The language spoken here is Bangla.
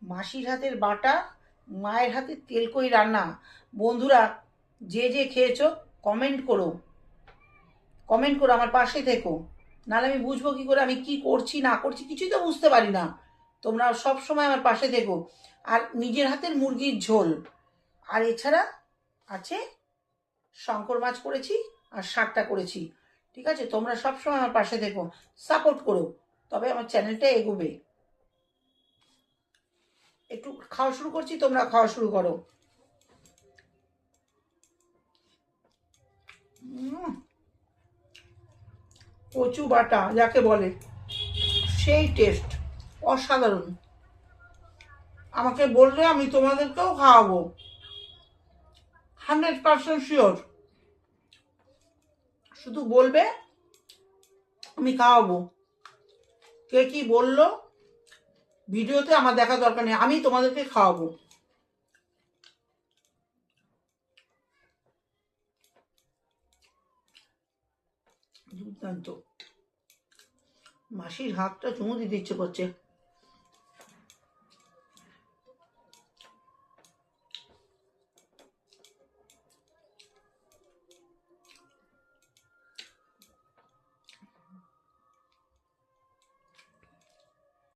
মাসির হাতের বাটা, মায়ের হাতের তেলকই রান্না। বন্ধুরা, যে যে খেয়েছো কমেন্ট করো, কমেন্ট করো, আমার পাশে থেকো। নাহলে আমি বুঝবো কি করে আমি কি করছি না করছি, কিছুই তো বুঝতে পারি না। তোমরা সব সময় আমার পাশে থেকো। আর নিজের হাতের মুরগির ঝোল, আর এছাড়া আছে শঙ্কর মাছ করেছি আর শাকটা করেছি। ঠিক আছে, তোমরা সব সময় আমার পাশে থেকো, সাপোর্ট করো, তবে আমার চ্যানেলটা এগোবে। একটু খাওয়া শুরু করছি, তোমরা খাওয়া শুরু করো। কচু বাটা যাকে বলে, সেই টেস্ট, অসাধারণ। আমাকে বললে আমি তোমাদেরকেও খাওয়াবো, 100% শিওর। শুধু বলবে, আমি খাওয়াবো। কে কি বললো ভিডিওতে আমার দেখা দরকার নেই, আমি তোমাদেরকে খাওয়াবো। দুর্দান্ত। মাসির হাতটা চুমু দিতে ইচ্ছে করছে।